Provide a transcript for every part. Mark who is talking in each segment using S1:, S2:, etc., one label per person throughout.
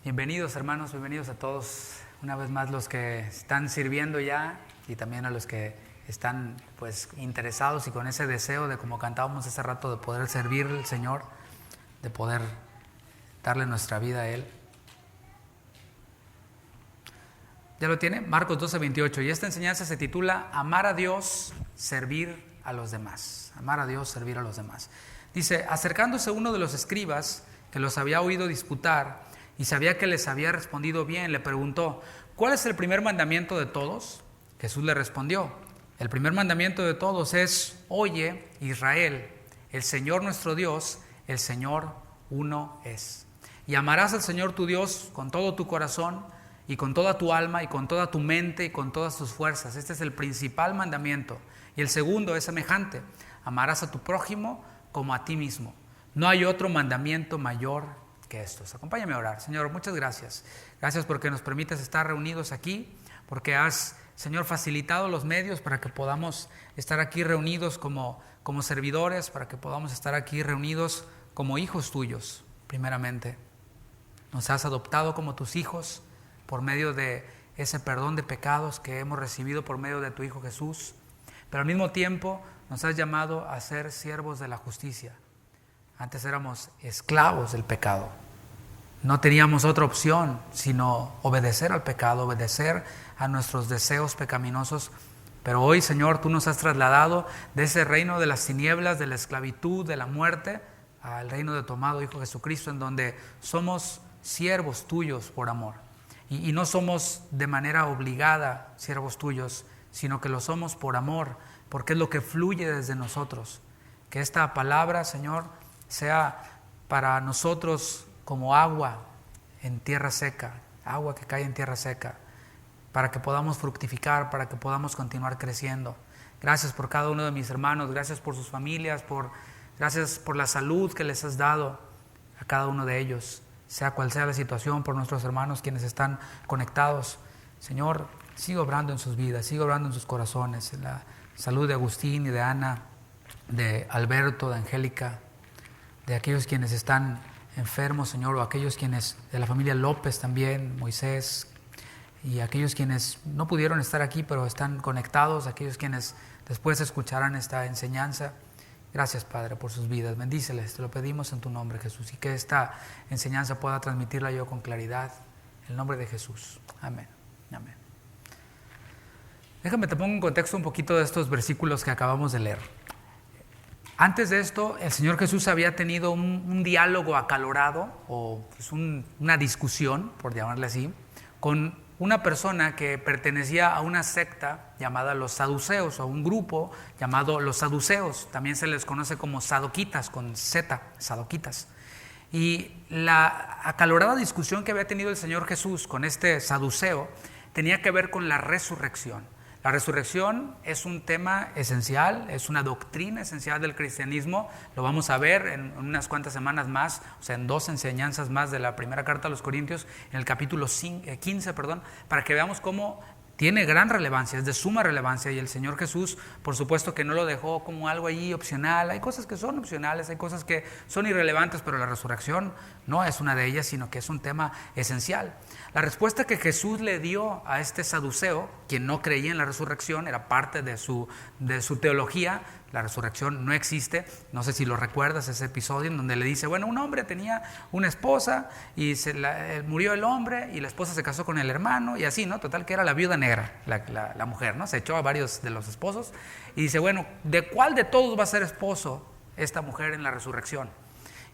S1: Bienvenidos hermanos, bienvenidos a todos, una vez más los que están sirviendo ya y también a los que están pues interesados y con ese deseo de, como cantábamos hace rato, de poder servir al Señor, de poder darle nuestra vida a Él. ¿Ya lo tiene? Marcos 12:28, y esta enseñanza se titula Amar a Dios, servir a los demás. Amar a Dios, servir a los demás. Dice, acercándose uno de los escribas que los había oído disputar y sabía que les había respondido bien, le preguntó, ¿cuál es el primer mandamiento de todos? Jesús le respondió, el primer mandamiento de todos es, oye, Israel, el Señor nuestro Dios, el Señor uno es. Y amarás al Señor tu Dios con todo tu corazón y con toda tu alma y con toda tu mente y con todas tus fuerzas. Este es el principal mandamiento. Y el segundo es semejante, amarás a tu prójimo como a ti mismo. No hay otro mandamiento mayor que estos. Acompáñame a orar. Señor, muchas gracias. Gracias porque nos permites estar reunidos aquí, porque has, Señor, facilitado los medios para que podamos estar aquí reunidos como servidores, para que podamos estar aquí reunidos como hijos tuyos, primeramente. Nos has adoptado como tus hijos por medio de ese perdón de pecados que hemos recibido por medio de tu Hijo Jesús, pero al mismo tiempo nos has llamado a ser siervos de la justicia. Antes éramos esclavos del pecado. No teníamos otra opción sino obedecer al pecado, obedecer a nuestros deseos pecaminosos. Pero hoy, Señor, tú nos has trasladado de ese reino de las tinieblas, de la esclavitud, de la muerte, al reino de tu amado Hijo Jesucristo, en donde somos siervos tuyos por amor. Y no somos de manera obligada siervos tuyos, sino que lo somos por amor, porque es lo que fluye desde nosotros. Que esta palabra, Señor, sea para nosotros como agua en tierra seca, agua que cae en tierra seca, para que podamos fructificar, para que podamos continuar creciendo. Gracias por cada uno de mis hermanos, gracias por sus familias, gracias por la salud que les has dado a cada uno de ellos, sea cual sea la situación, por nuestros hermanos quienes están conectados. Señor, sigue obrando en sus vidas, sigue obrando en sus corazones, en la salud de Agustín y de Ana, de Alberto, de Angélica, de aquellos quienes están enfermos, Señor, o aquellos quienes, de la familia López también, Moisés, y aquellos quienes no pudieron estar aquí, pero están conectados, aquellos quienes después escucharán esta enseñanza. Gracias, Padre, por sus vidas. Bendíceles, te lo pedimos en tu nombre, Jesús, y que esta enseñanza pueda transmitirla yo con claridad. En el nombre de Jesús. Amén. Amén. Déjame te pongo en contexto un poquito de estos versículos que acabamos de leer. Antes de esto, el Señor Jesús había tenido un diálogo acalorado, o pues una discusión, por llamarle así, con una persona que pertenecía a una secta llamada los saduceos, o a un grupo llamado los saduceos. También se les conoce como sadoquitas, con Z, sadoquitas. Y la acalorada discusión que había tenido el Señor Jesús con este saduceo tenía que ver con la resurrección. La resurrección es un tema esencial, es una doctrina esencial del cristianismo. Lo vamos a ver en unas cuantas semanas más, o sea, en 2 enseñanzas más de la primera carta a los Corintios, en el capítulo 15, para que veamos cómo tiene gran relevancia, es de suma relevancia, y el Señor Jesús, por supuesto que no lo dejó como algo allí opcional. Hay cosas que son opcionales, hay cosas que son irrelevantes, pero la resurrección no es una de ellas, sino que es un tema esencial. La respuesta que Jesús le dio a este saduceo, quien no creía en la resurrección, era parte de su teología. La resurrección no existe. No sé si lo recuerdas, ese episodio en donde le dice, bueno, un hombre tenía una esposa y murió el hombre y la esposa se casó con el hermano y así, ¿no? Total que era la viuda negra, la mujer, ¿no? Se echó a varios de los esposos y dice, bueno, ¿de cuál de todos va a ser esposo esta mujer en la resurrección?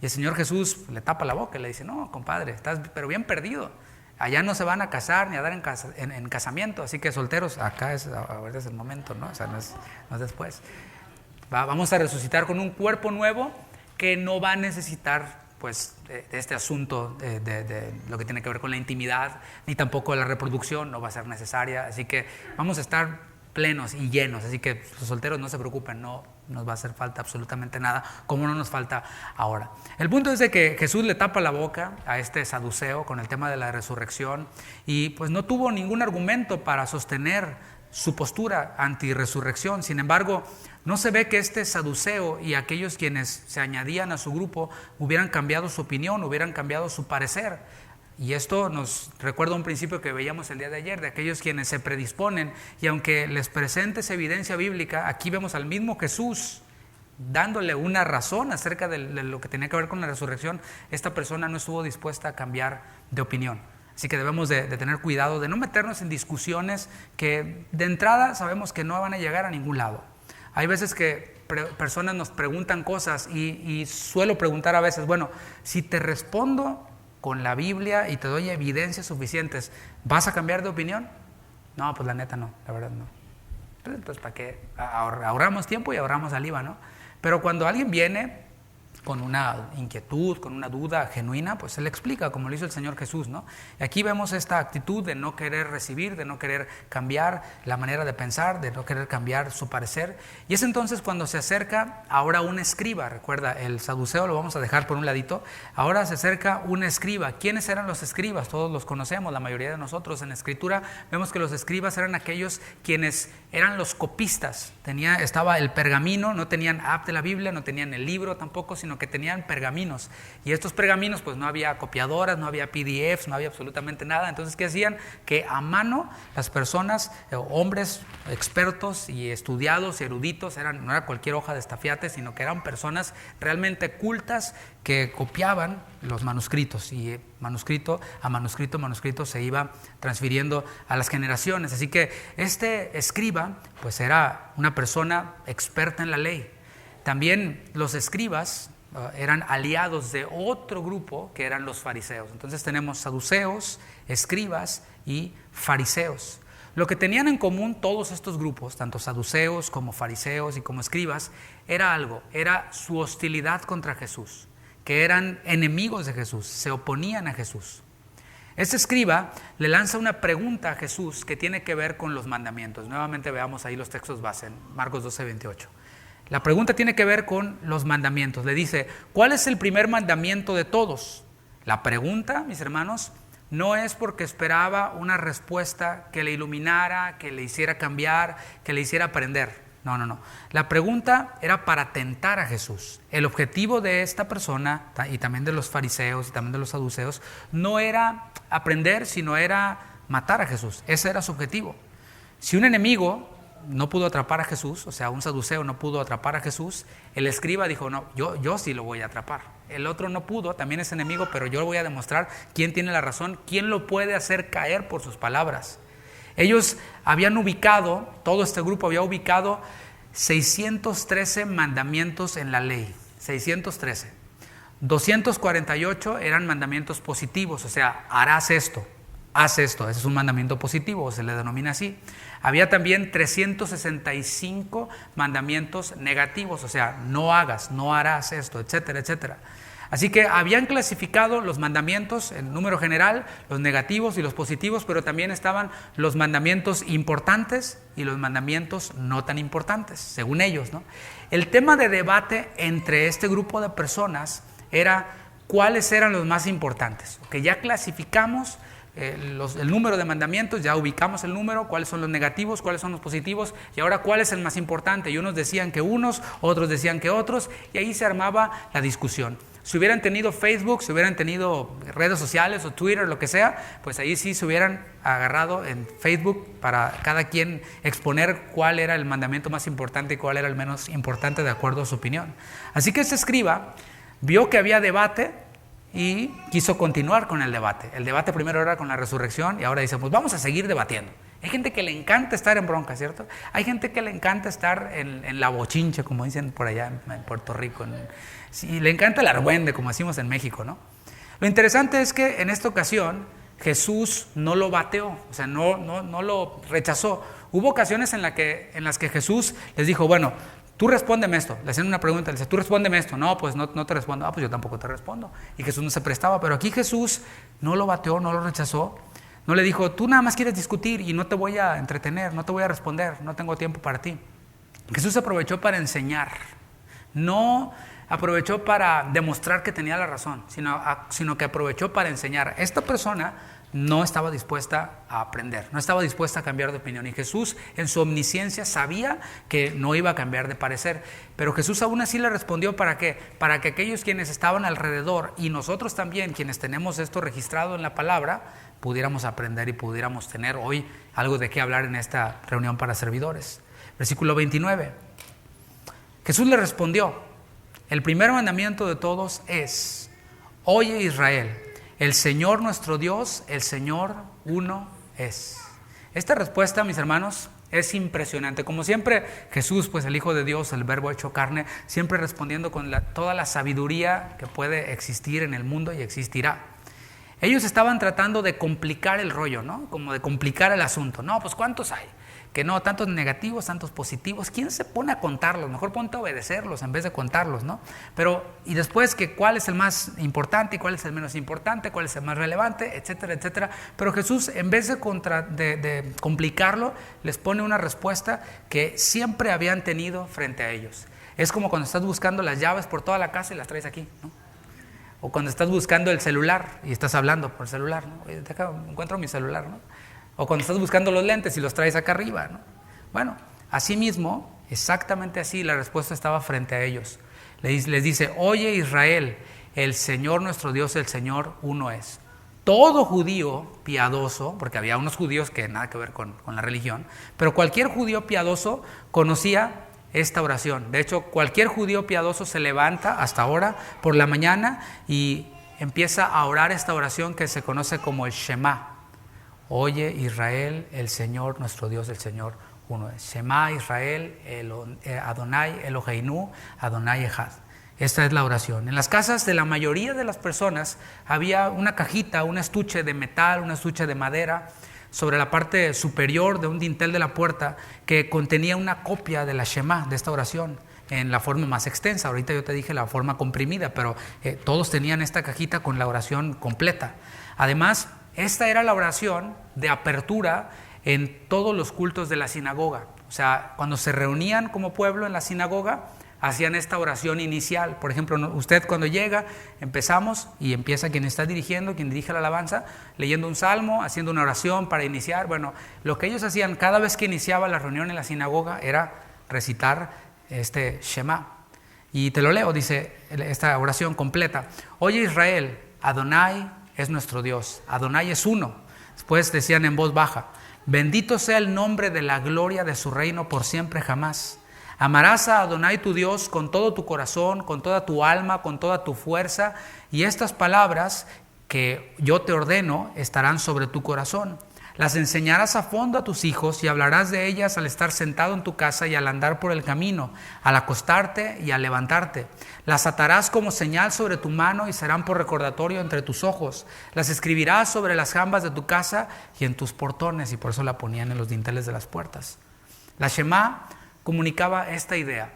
S1: Y el Señor Jesús le tapa la boca y le dice, no, compadre, estás pero bien perdido. Allá no se van a casar ni a dar en casamiento, así que solteros, ahorita es el momento, ¿no? O sea, no es después. Vamos a resucitar con un cuerpo nuevo que no va a necesitar pues de este asunto de lo que tiene que ver con la intimidad, ni tampoco la reproducción, no va a ser necesaria. Así que vamos a estar plenos y llenos, así que los solteros no se preocupen, no nos va a hacer falta absolutamente nada, como no nos falta ahora. El punto es de que Jesús le tapa la boca a este saduceo con el tema de la resurrección y pues no tuvo ningún argumento para sostener su postura anti-resurrección. Sin embargo, no se ve que este saduceo y aquellos quienes se añadían a su grupo hubieran cambiado su opinión, hubieran cambiado su parecer. Y esto nos recuerda un principio que veíamos el día de ayer, de aquellos quienes se predisponen y aunque les presentes evidencia bíblica, aquí vemos al mismo Jesús dándole una razón acerca de lo que tenía que ver con la resurrección. Esta persona no estuvo dispuesta a cambiar de opinión. Así que debemos de tener cuidado, de no meternos en discusiones que de entrada sabemos que no van a llegar a ningún lado. Hay veces que personas nos preguntan cosas y suelo preguntar a veces, bueno, si te respondo con la Biblia y te doy evidencias suficientes, ¿vas a cambiar de opinión? No, pues la neta no, la verdad no. Entonces, ¿para qué? Ahorramos tiempo y ahorramos saliva, ¿no? Pero cuando alguien viene con una inquietud, con una duda genuina, pues se le explica, como lo hizo el Señor Jesús, ¿no? Y aquí vemos esta actitud de no querer recibir, de no querer cambiar la manera de pensar, de no querer cambiar su parecer. Y es entonces cuando se acerca ahora un escriba. Recuerda, el saduceo lo vamos a dejar por un ladito. Ahora se acerca un escriba. ¿Quiénes eran los escribas? Todos los conocemos, la mayoría de nosotros. En la Escritura vemos que los escribas eran aquellos quienes eran los copistas. Estaba el pergamino, no tenían app de la Biblia, no tenían el libro tampoco, sino que tenían pergaminos, y estos pergaminos pues no había copiadoras, no había PDFs, no había absolutamente nada. Entonces, ¿qué hacían? Que a mano las personas, hombres expertos y estudiados y eruditos, no era cualquier hoja de estafiate, sino que eran personas realmente cultas que copiaban los manuscritos, y manuscrito a manuscrito se iba transfiriendo a las generaciones. Así que este escriba pues era una persona experta en la ley. También los escribas eran aliados de otro grupo que eran los fariseos. Entonces tenemos saduceos, escribas y fariseos. Lo que tenían en común todos estos grupos, tanto saduceos como fariseos y como escribas, era su hostilidad contra Jesús, que eran enemigos de Jesús, se oponían a Jesús. Este escriba le lanza una pregunta a Jesús que tiene que ver con los mandamientos. Nuevamente veamos ahí los textos base, en Marcos 12:28. La pregunta tiene que ver con los mandamientos. Le dice, ¿cuál es el primer mandamiento de todos? La pregunta, mis hermanos, no es porque esperaba una respuesta que le iluminara, que le hiciera cambiar, que le hiciera aprender. No. La pregunta era para tentar a Jesús. El objetivo de esta persona, y también de los fariseos y también de los saduceos, no era aprender, sino era matar a Jesús. Ese era su objetivo. Si un enemigo no pudo atrapar a Jesús, o sea, un saduceo no pudo atrapar a Jesús, el escriba dijo, no, yo sí lo voy a atrapar. El otro no pudo, también es enemigo, pero yo voy a demostrar quién tiene la razón, quién lo puede hacer caer por sus palabras. Ellos habían ubicado, todo este grupo había ubicado 613 mandamientos en la ley, 613. 248 eran mandamientos positivos, o sea, harás esto, haz esto, ese es un mandamiento positivo, se le denomina así. Había también 365 mandamientos negativos, o sea, no hagas, no harás esto, etcétera, etcétera. Así que habían clasificado los mandamientos en número general, los negativos y los positivos, pero también estaban los mandamientos importantes y los mandamientos no tan importantes, según ellos, ¿no? El tema de debate entre este grupo de personas era cuáles eran los más importantes. Que ya clasificamos el número de mandamientos, ya ubicamos el número, cuáles son los negativos, cuáles son los positivos, y ahora cuál es el más importante. Y unos decían que unos, otros decían que otros, y ahí se armaba la discusión. Si hubieran tenido Facebook, si hubieran tenido redes sociales o Twitter, lo que sea, pues ahí sí se hubieran agarrado en Facebook para cada quien exponer cuál era el mandamiento más importante y cuál era el menos importante de acuerdo a su opinión. Así que este escriba vio que había debate y quiso continuar con el debate. El debate primero era con la resurrección y ahora dice, pues vamos a seguir debatiendo. Hay gente que le encanta estar en bronca, ¿cierto? Hay gente que le encanta estar en la bochinche, como dicen por allá en Puerto Rico. Sí, le encanta el argüende, como decimos en México, ¿no? Lo interesante es que en esta ocasión Jesús no lo bateó, o sea, no lo rechazó. Hubo ocasiones en las que Jesús les dijo, bueno, tú respóndeme esto. Le hacían una pregunta, le dice, tú respóndeme esto. No, pues no te respondo. Pues yo tampoco te respondo. Y Jesús no se prestaba, pero aquí Jesús no lo bateó, no lo rechazó. No le dijo, tú nada más quieres discutir y no te voy a entretener, no te voy a responder, no tengo tiempo para ti. Jesús aprovechó para enseñar, no aprovechó para demostrar que tenía la razón, sino que aprovechó para enseñar. Esta persona no estaba dispuesta a aprender, no estaba dispuesta a cambiar de opinión. Y Jesús, en su omnisciencia, sabía que no iba a cambiar de parecer. Pero Jesús aún así le respondió, ¿para qué? Para que aquellos quienes estaban alrededor y nosotros también, quienes tenemos esto registrado en la palabra, pudiéramos aprender y pudiéramos tener hoy algo de qué hablar en esta reunión para servidores. Versículo 29. Jesús le respondió, el primer mandamiento de todos es: oye Israel, el Señor nuestro Dios, el Señor uno es. Esta respuesta, mis hermanos, es impresionante. Como siempre, Jesús, pues el Hijo de Dios, el Verbo hecho carne, siempre respondiendo con toda la sabiduría que puede existir en el mundo y existirá. Ellos estaban tratando de complicar el rollo, ¿no? Como de complicar el asunto. No, pues ¿cuántos hay? Que no, tantos negativos, tantos positivos. ¿Quién se pone a contarlos? Mejor ponte a obedecerlos en vez de contarlos, ¿no? Pero, y después que cuál es el más importante y cuál es el menos importante, cuál es el más relevante, etcétera, etcétera. Pero Jesús, en vez de complicarlo, les pone una respuesta que siempre habían tenido frente a ellos. Es como cuando estás buscando las llaves por toda la casa y las traes aquí, ¿no? O cuando estás buscando el celular y estás hablando por el celular, ¿no? Oye, encuentro mi celular, ¿no? O cuando estás buscando los lentes y los traes acá arriba, ¿no? Bueno, así mismo, exactamente así, la respuesta estaba frente a ellos. Les dice, oye Israel, el Señor nuestro Dios, el Señor uno es. Todo judío piadoso, porque había unos judíos que nada que ver con la religión, pero cualquier judío piadoso conocía esta oración. De hecho, cualquier judío piadoso se levanta hasta ahora por la mañana y empieza a orar esta oración que se conoce como el Shema. Oye Israel, el Señor nuestro Dios, el Señor uno es. Shema Israel, Adonai Eloheinu, Adonai Echad. Esta es la oración. En las casas de la mayoría de las personas había una cajita, un estuche de metal, un estuche de madera, sobre la parte superior de un dintel de la puerta que contenía una copia de la Shema, de esta oración, en la forma más extensa. Ahorita yo te dije la forma comprimida, pero todos tenían esta cajita con la oración completa. Además, esta era la oración de apertura en todos los cultos de la sinagoga. O sea, cuando se reunían como pueblo en la sinagoga, hacían esta oración inicial. Por ejemplo, usted cuando llega, empezamos y empieza quien está dirigiendo, quien dirige la alabanza, leyendo un salmo, haciendo una oración para iniciar. Bueno, lo que ellos hacían cada vez que iniciaba la reunión en la sinagoga era recitar este Shema. Y te lo leo, dice esta oración completa. Oye Israel, Adonai es nuestro Dios, Adonai es uno. Después decían en voz baja, bendito sea el nombre de la gloria de su reino por siempre jamás. Amarás a Adonai tu Dios con todo tu corazón, con toda tu alma, con toda tu fuerza, y estas palabras que yo te ordeno estarán sobre tu corazón. Las enseñarás a fondo a tus hijos y hablarás de ellas al estar sentado en tu casa y al andar por el camino, al acostarte y al levantarte. Las atarás como señal sobre tu mano y serán por recordatorio entre tus ojos. Las escribirás sobre las jambas de tu casa y en tus portones, y por eso la ponían en los dinteles de las puertas. La Shema comunicaba esta idea.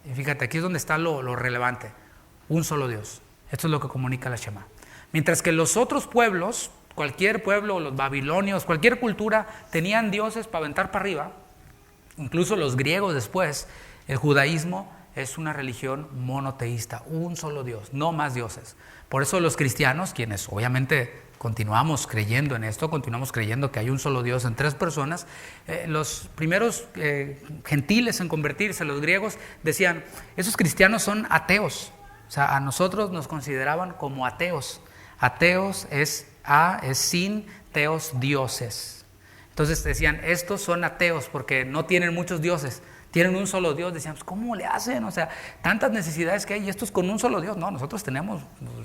S1: Y fíjate, aquí es donde está lo relevante. Un solo Dios. Esto es lo que comunica la Shema. Mientras que los otros pueblos, cualquier pueblo, los babilonios, cualquier cultura, tenían dioses para aventar para arriba, incluso los griegos después, el judaísmo es una religión monoteísta, un solo Dios, no más dioses. Por eso los cristianos, quienes obviamente continuamos creyendo en esto, continuamos creyendo que hay un solo Dios en tres personas, los primeros gentiles en convertirse, los griegos, decían, esos cristianos son ateos. O sea, a nosotros nos consideraban como ateos. Ateos es sin, teos, dioses. Entonces decían, estos son ateos porque no tienen muchos dioses, tienen un solo Dios. Decíamos, ¿cómo le hacen? O sea, tantas necesidades que hay y estos con un solo Dios. No, nosotros tenemos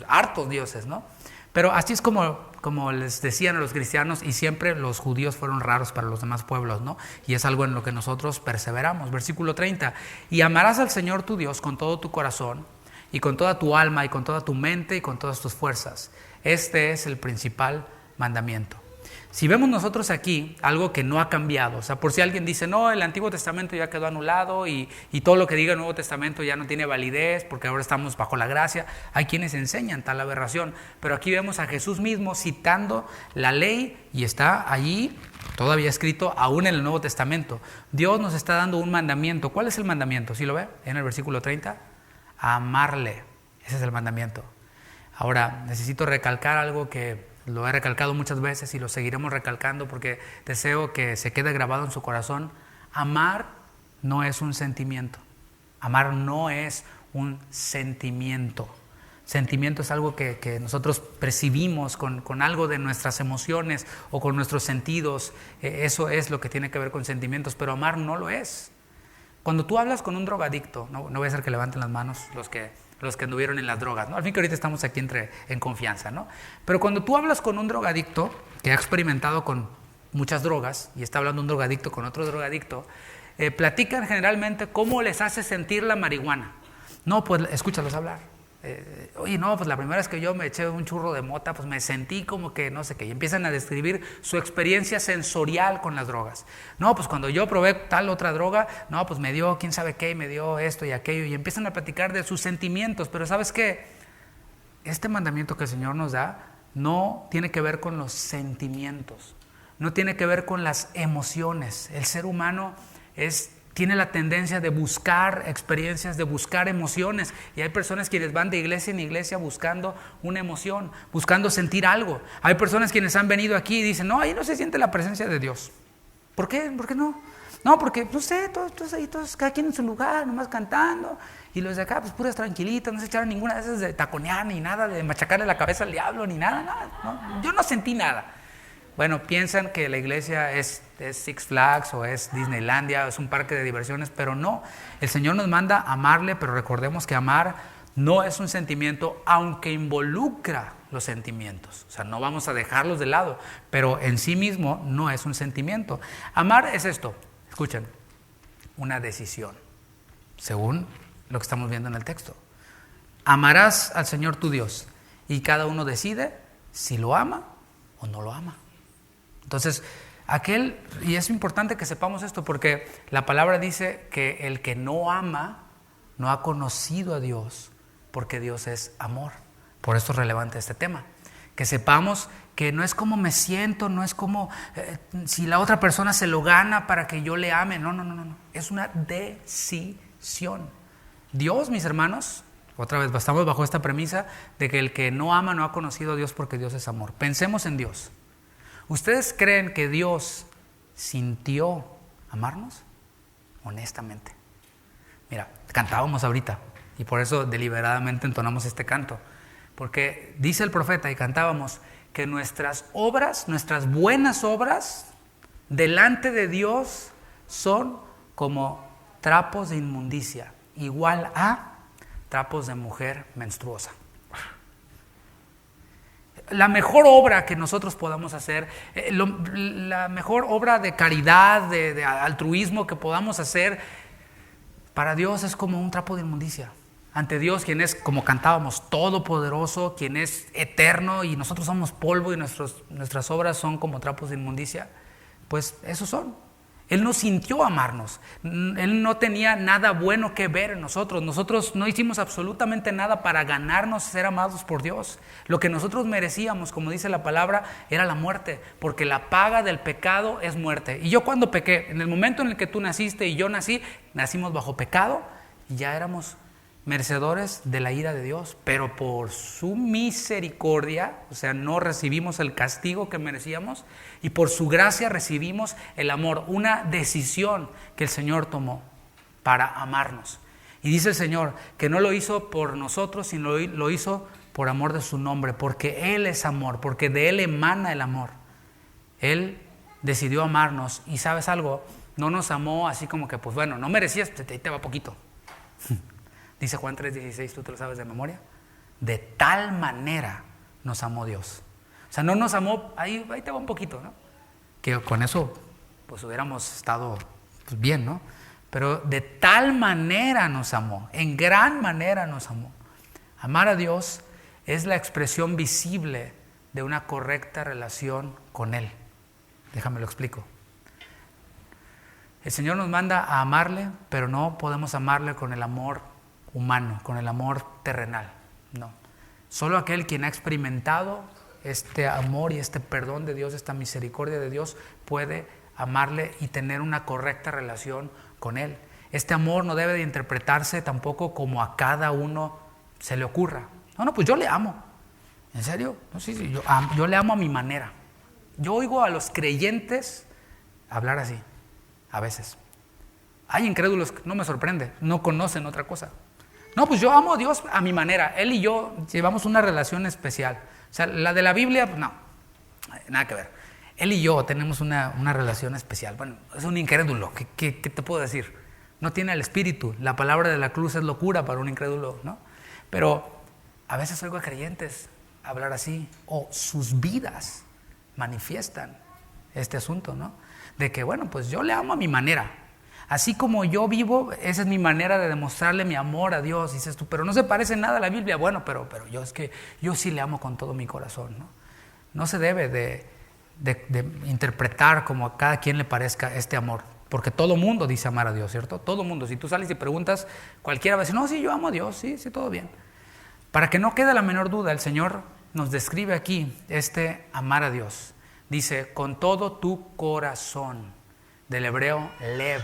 S1: hartos dioses, ¿no? Pero así es como les decían a los cristianos, y siempre los judíos fueron raros para los demás pueblos, ¿no? Y es algo en lo que nosotros perseveramos. Versículo 30, y amarás al Señor tu Dios con todo tu corazón, y con toda tu alma, y con toda tu mente, y con todas tus fuerzas. Este es el principal mandamiento. Si vemos nosotros aquí algo que no ha cambiado, o sea, por si alguien dice, no, el Antiguo Testamento ya quedó anulado y todo lo que diga el Nuevo Testamento ya no tiene validez porque ahora estamos bajo la gracia, hay quienes enseñan tal aberración, pero aquí vemos a Jesús mismo citando la ley y está allí todavía escrito aún en el Nuevo Testamento. Dios nos está dando un mandamiento. ¿Cuál es el mandamiento? ¿Sí lo ve? En el versículo 30, amarle. Ese es el mandamiento. Ahora, necesito recalcar algo que lo he recalcado muchas veces y lo seguiremos recalcando porque deseo que se quede grabado en su corazón. Amar no es un sentimiento. Amar no es un sentimiento. Sentimiento es algo que nosotros percibimos con algo de nuestras emociones o con nuestros sentidos. Eso es lo que tiene que ver con sentimientos, pero amar no lo es. Cuando tú hablas con un drogadicto, no voy a hacer que levanten las manos los que anduvieron en las drogas, ¿no? Al fin que ahorita estamos aquí en confianza, ¿no? Pero cuando tú hablas con un drogadicto que ha experimentado con muchas drogas y está hablando un drogadicto con otro drogadicto, platican generalmente cómo les hace sentir la marihuana. No, pues escúchalos hablar. Oye, no, pues la primera vez que yo me eché un churro de mota, pues me sentí como que no sé qué. Y empiezan a describir su experiencia sensorial con las drogas. No, pues cuando yo probé tal otra droga, no, pues me dio quién sabe qué, me dio esto y aquello. Y empiezan a platicar de sus sentimientos. Pero ¿sabes qué? Este mandamiento que el Señor nos da no tiene que ver con los sentimientos. No tiene que ver con las emociones. El ser humano tiene la tendencia de buscar experiencias, de buscar emociones. Y hay personas quienes van de iglesia en iglesia buscando una emoción, buscando sentir algo. Hay personas quienes han venido aquí y dicen, no, ahí no se siente la presencia de Dios. ¿Por qué? ¿Por qué no? No, porque, no sé, todos ahí, cada quien en su lugar, nomás cantando. Y los de acá, pues puras tranquilitas, no se echaron ninguna de esas de taconear, ni nada, de machacarle la cabeza al diablo, ni nada. No, yo no sentí nada. Bueno, piensan que la iglesia es Six Flags o es Disneylandia, o es un parque de diversiones, pero no. El Señor nos manda amarle, pero recordemos que amar no es un sentimiento, aunque involucra los sentimientos. O sea, no vamos a dejarlos de lado, pero en sí mismo no es un sentimiento. Amar es esto, escuchen, una decisión, según lo que estamos viendo en el texto. Amarás al Señor tu Dios y cada uno decide si lo ama o no lo ama. Entonces, y es importante que sepamos esto porque la palabra dice que el que no ama no ha conocido a Dios porque Dios es amor. Por eso es relevante este tema. Que sepamos que no es como me siento, no es como si la otra persona se lo gana para que yo le ame. No. Es una decisión. Dios, mis hermanos, otra vez estamos bajo esta premisa de que el que no ama no ha conocido a Dios porque Dios es amor. Pensemos en Dios. ¿Ustedes creen que Dios sintió amarnos? Honestamente. Mira, cantábamos ahorita y por eso deliberadamente entonamos este canto. Porque dice el profeta y cantábamos que nuestras obras, nuestras buenas obras, delante de Dios son como trapos de inmundicia, igual a trapos de mujer menstruosa. La mejor obra que nosotros podamos hacer, la mejor obra de caridad, de altruismo que podamos hacer, para Dios es como un trapo de inmundicia. Ante Dios, quien es, como cantábamos, todopoderoso, quien es eterno y nosotros somos polvo y nuestras obras son como trapos de inmundicia, pues esos son. Él no sintió amarnos, Él no tenía nada bueno que ver en nosotros. Nosotros no hicimos absolutamente nada para ganarnos ser amados por Dios. Lo que nosotros merecíamos, como dice la palabra, era la muerte, porque la paga del pecado es muerte. Y yo cuando pequé, en el momento en el que tú naciste y yo nací, nacimos bajo pecado y ya éramos merecedores de la ira de Dios, pero por su misericordia, o sea, no recibimos el castigo que merecíamos y por su gracia recibimos el amor, una decisión que el Señor tomó para amarnos. Y dice el Señor que no lo hizo por nosotros, sino lo hizo por amor de su nombre, porque Él es amor, porque de Él emana el amor. Él decidió amarnos y ¿sabes algo? No nos amó así como que, pues bueno, no merecías, te va poquito. Dice Juan 3:16, ¿tú te lo sabes de memoria? De tal manera nos amó Dios. O sea, no nos amó, ahí te va un poquito, ¿no? Que con eso, pues hubiéramos estado pues, bien, ¿no? Pero de tal manera nos amó, en gran manera nos amó. Amar a Dios es la expresión visible de una correcta relación con Él. Déjame lo explico. El Señor nos manda a amarle, pero no podemos amarle con el amor humano, con el amor terrenal, no. Solo aquel quien ha experimentado este amor y este perdón de Dios, esta misericordia de Dios, puede amarle y tener una correcta relación con Él. Este amor no debe de interpretarse tampoco como a cada uno se le ocurra. No, pues yo le amo. ¿En serio? No, sí, yo le amo a mi manera. Yo oigo a los creyentes hablar así, a veces. Hay incrédulos que no me sorprende, no conocen otra cosa. No, pues yo amo a Dios a mi manera. Él y yo llevamos una relación especial. O sea, la de la Biblia, pues no, nada que ver. Él y yo tenemos una relación especial. Bueno, es un incrédulo, ¿qué te puedo decir? No tiene el espíritu. La palabra de la cruz es locura para un incrédulo, ¿no? Pero a veces oigo a creyentes hablar así, o sus vidas manifiestan este asunto, ¿no? De que, bueno, pues yo le amo a mi manera. Así como yo vivo, esa es mi manera de demostrarle mi amor a Dios. Dices tú, pero no se parece nada a la Biblia. Bueno, pero yo sí le amo con todo mi corazón, ¿no? No se debe de interpretar como a cada quien le parezca este amor, porque todo mundo dice amar a Dios, ¿cierto? Todo mundo. Si tú sales y preguntas, cualquiera va a decir, no, sí, yo amo a Dios, sí, todo bien. Para que no quede la menor duda, el Señor nos describe aquí este amar a Dios. Dice, con todo tu corazón, del hebreo lev,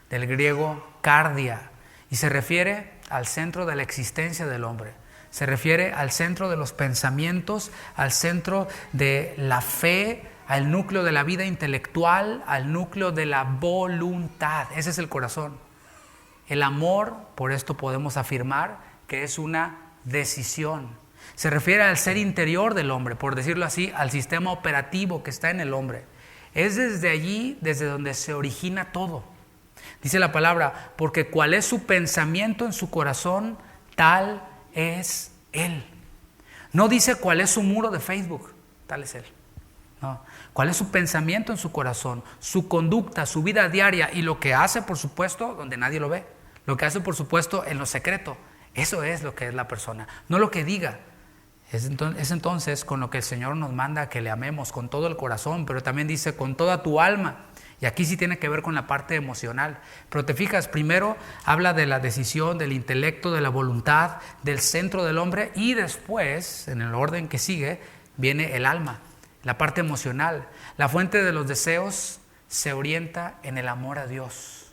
S1: del griego cardia, y se refiere al centro de la existencia del hombre. Se refiere al centro de los pensamientos, al centro de la fe, al núcleo de la vida intelectual, al núcleo de la voluntad. Ese es el corazón. El amor, por esto podemos afirmar que es una decisión. Se refiere al ser interior del hombre, por decirlo así, al sistema operativo que está en el hombre. Es desde allí, desde donde se origina todo. Dice la palabra, porque cuál es su pensamiento en su corazón, tal es Él. No dice cuál es su muro de Facebook, tal es Él. No. Cuál es su pensamiento en su corazón, su conducta, su vida diaria y lo que hace, por supuesto, donde nadie lo ve. Lo que hace, por supuesto, en lo secreto. Eso es lo que es la persona, no lo que diga. Es entonces con lo que el Señor nos manda que le amemos con todo el corazón, pero también dice con toda tu alma. Y aquí sí tiene que ver con la parte emocional. Pero te fijas, primero habla de la decisión, del intelecto, de la voluntad, del centro del hombre, y después, en el orden que sigue, viene el alma, la parte emocional. La fuente de los deseos se orienta en el amor a Dios.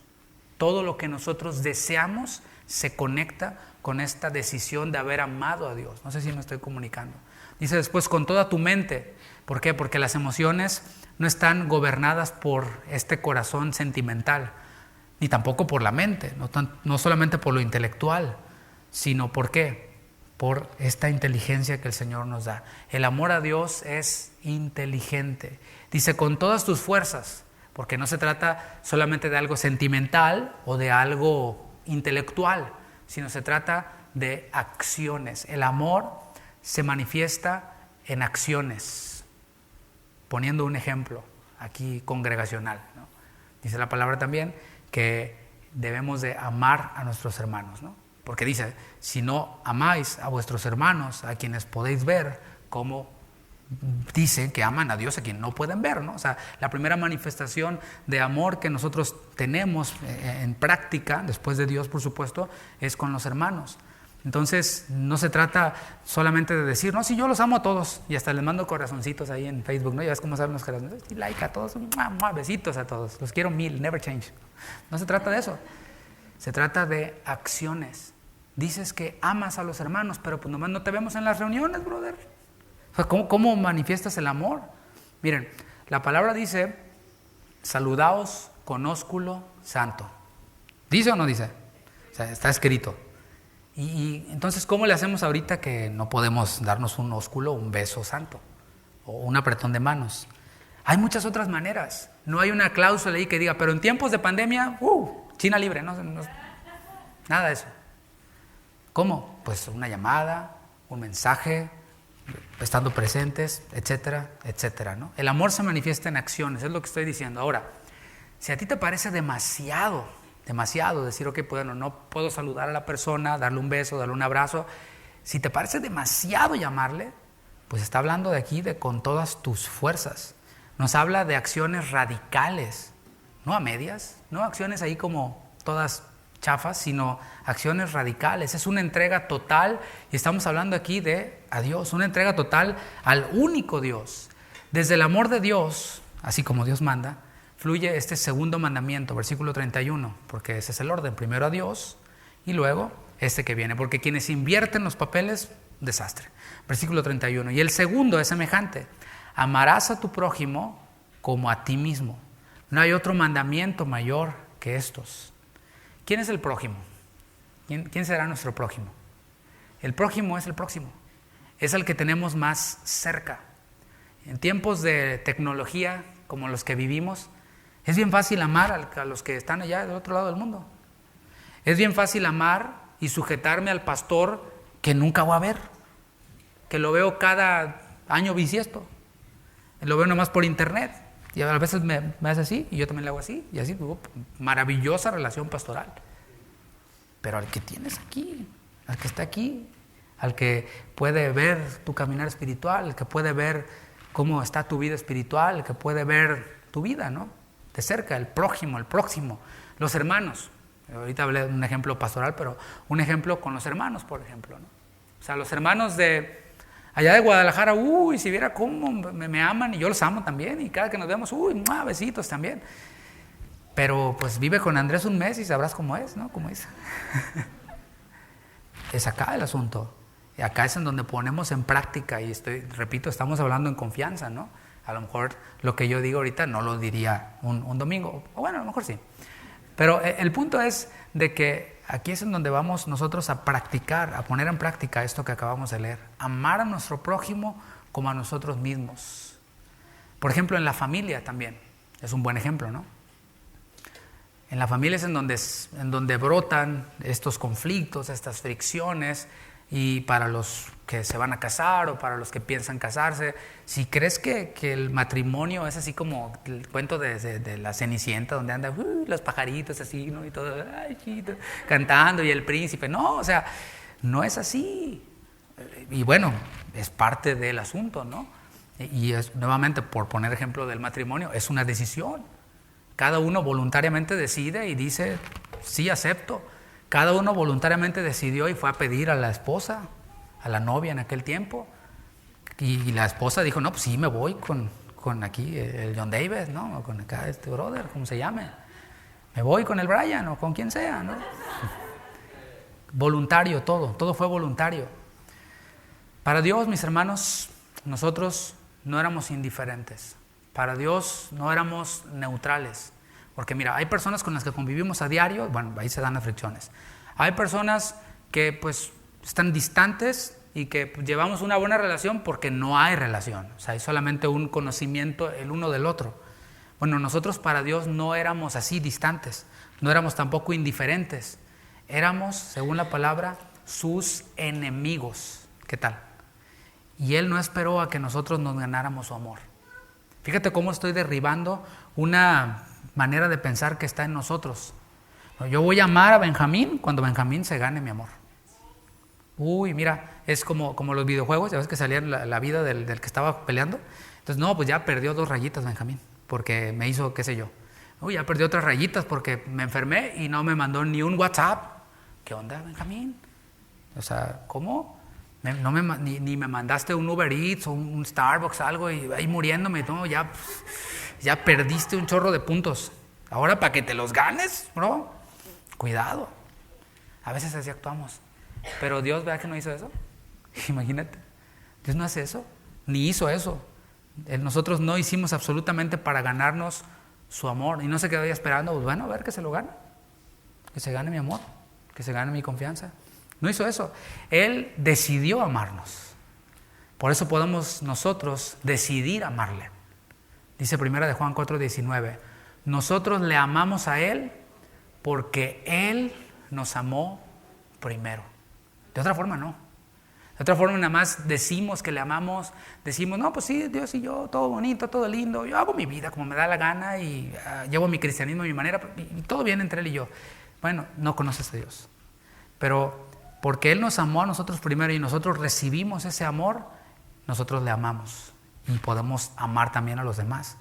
S1: Todo lo que nosotros deseamos se conecta con esta decisión de haber amado a Dios. No sé si me estoy comunicando. Dice después, con toda tu mente. ¿Por qué? Porque las emociones no están gobernadas por este corazón sentimental, ni tampoco por la mente, no solamente por lo intelectual, sino ¿por qué? Por esta inteligencia que el Señor nos da. El amor a Dios es inteligente. Dice, con todas tus fuerzas, porque no se trata solamente de algo sentimental o de algo intelectual, sino se trata de acciones. El amor se manifiesta en acciones. Poniendo un ejemplo aquí congregacional, ¿no? Dice la palabra también que debemos de amar a nuestros hermanos, ¿no? Porque dice, si no amáis a vuestros hermanos, a quienes podéis ver, ¿cómo dicen que aman a Dios a quien no pueden ver, ¿no? O sea, la primera manifestación de amor que nosotros tenemos en práctica, después de Dios por supuesto, es con los hermanos. Entonces no se trata solamente de decir, no, sí, yo los amo a todos, y hasta les mando corazoncitos ahí en Facebook, ¿no? Ya ves cómo saben los corazoncitos, y like a todos, besitos a todos, los quiero 1000, never change. No se trata de eso, se trata de acciones. Dices que amas a los hermanos, pero pues nomás no te vemos en las reuniones, brother. O sea, ¿cómo manifiestas el amor? Miren, la palabra dice, saludaos con ósculo santo. ¿Dice o no dice? O sea, está escrito. Y entonces, ¿cómo le hacemos ahorita que no podemos darnos un ósculo, un beso santo o un apretón de manos? Hay muchas otras maneras. No hay una cláusula ahí que diga, pero en tiempos de pandemia, China libre, no, nada de eso. ¿Cómo? Pues una llamada, un mensaje, estando presentes, etcétera, etcétera, ¿no? El amor se manifiesta en acciones, es lo que estoy diciendo. Ahora, si a ti te parece demasiado decir, ok, bueno, no puedo saludar a la persona, darle un beso, darle un abrazo. Si te parece demasiado llamarle, pues está hablando de aquí de con todas tus fuerzas. Nos habla de acciones radicales, no a medias, no acciones ahí como todas chafas, sino acciones radicales. Es una entrega total, y estamos hablando aquí de a Dios, una entrega total al único Dios. Desde el amor de Dios, así como Dios manda, fluye este segundo mandamiento, versículo 31, porque ese es el orden, primero a Dios y luego este que viene, porque quienes invierten los papeles desastre. Versículo 31. Y el segundo es semejante. Amarás a tu prójimo como a ti mismo. No hay otro mandamiento mayor que estos. ¿Quién es el prójimo? ¿Quién será nuestro prójimo? El prójimo es el próximo. Es el que tenemos más cerca. En tiempos de tecnología como los que vivimos, es bien fácil amar a los que están allá del otro lado del mundo. Es bien fácil amar y sujetarme al pastor que nunca voy a ver, que lo veo cada año bisiesto, lo veo nomás por internet, y a veces me hace así, y yo también le hago así, y así, maravillosa relación pastoral. Pero al que tienes aquí, al que está aquí, al que puede ver tu caminar espiritual, al que puede ver cómo está tu vida espiritual, al que puede ver tu vida, ¿no? De cerca, el prójimo, el próximo, los hermanos. Ahorita hablé de un ejemplo pastoral, pero un ejemplo con los hermanos, por ejemplo, ¿no? O sea, los hermanos de allá de Guadalajara, si viera cómo me aman, y yo los amo también, y cada que nos vemos, besitos también. Pero pues vive con Andrés un mes y sabrás cómo es, ¿no? Como dice. Es acá el asunto. Y acá es en donde ponemos en práctica, y repito, estamos hablando en confianza, ¿no? A lo mejor lo que yo digo ahorita no lo diría un domingo, o bueno, a lo mejor sí. Pero el punto es de que aquí es en donde vamos nosotros a practicar, a poner en práctica esto que acabamos de leer. Amar a nuestro prójimo como a nosotros mismos. Por ejemplo, en la familia también. Es un buen ejemplo, ¿no? En la familia es en donde brotan estos conflictos, estas fricciones. Y para los que se van a casar o para los que piensan casarse, si crees que el matrimonio es así como el cuento de la Cenicienta, donde andan los pajaritos así, ¿no? Y todo, cantando, y el príncipe. No, o sea, no es así. Y bueno, es parte del asunto, ¿no? Y es, nuevamente, por poner ejemplo del matrimonio, es una decisión. Cada uno voluntariamente decide y dice, sí, acepto. Cada uno voluntariamente decidió y fue a pedir a la esposa, a la novia en aquel tiempo. Y la esposa dijo, no, pues sí, me voy con aquí el John David, ¿no? O con acá este brother, como se llame. Me voy con el Brian o con quien sea, ¿no? Voluntario todo fue voluntario. Para Dios, mis hermanos, nosotros no éramos indiferentes. Para Dios no éramos neutrales. Porque mira, hay personas con las que convivimos a diario, bueno, ahí se dan las fricciones. Hay personas que pues están distantes y que pues, llevamos una buena relación porque no hay relación. O sea, hay solamente un conocimiento el uno del otro. Bueno, nosotros para Dios no éramos así distantes, no éramos tampoco indiferentes. Éramos, según la palabra, sus enemigos. ¿Qué tal? Y Él no esperó a que nosotros nos ganáramos su amor. Fíjate cómo estoy derribando una manera de pensar que está en nosotros. Yo voy a amar a Benjamín cuando Benjamín se gane mi amor. Mira, es como los videojuegos, ya ves que salía la vida del que estaba peleando. Entonces, no, pues ya perdió 2 rayitas Benjamín, porque me hizo, qué sé yo. Ya perdió 3 rayitas porque me enfermé y no me mandó ni un WhatsApp. ¿Qué onda, Benjamín? O sea, ¿cómo? Ni me mandaste un Uber Eats o un Starbucks, algo, y ahí muriéndome, no, ya perdiste un chorro de puntos. Ahora, para que te los ganes, bro, cuidado. A veces así actuamos. Pero Dios, ¿verdad que no hizo eso? Imagínate. Dios no hace eso, ni hizo eso. Nosotros no hicimos absolutamente para ganarnos su amor. Y no se quedó ahí esperando, pues bueno, a ver que se lo gane. Que se gane mi amor, que se gane mi confianza. No hizo eso. Él decidió amarnos. Por eso podemos nosotros decidir amarle. Dice 1 de Juan 4:19. Nosotros le amamos a Él porque Él nos amó primero. De otra forma no. De otra forma nada más decimos que le amamos, decimos, no, pues sí, Dios y yo, todo bonito, todo lindo, yo hago mi vida como me da la gana y llevo mi cristianismo a mi manera y todo bien entre Él y yo. Bueno, no conoces a Dios. Pero porque Él nos amó a nosotros primero y nosotros recibimos ese amor, nosotros le amamos y podemos amar también a los demás.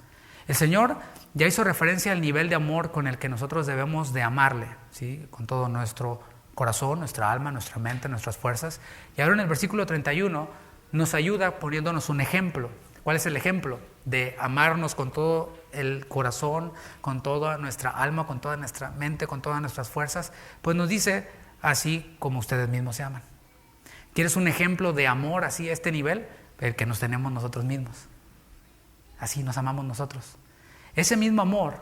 S1: El Señor ya hizo referencia al nivel de amor con el que nosotros debemos de amarle, ¿sí? Con todo nuestro corazón, nuestra alma, nuestra mente, nuestras fuerzas. Y ahora en el versículo 31 nos ayuda poniéndonos un ejemplo. ¿Cuál es el ejemplo? De amarnos con todo el corazón, con toda nuestra alma, con toda nuestra mente, con todas nuestras fuerzas. Pues nos dice, así como ustedes mismos se aman. ¿Quieres un ejemplo de amor así a este nivel? El que nos tenemos nosotros mismos. Así nos amamos nosotros. Ese mismo amor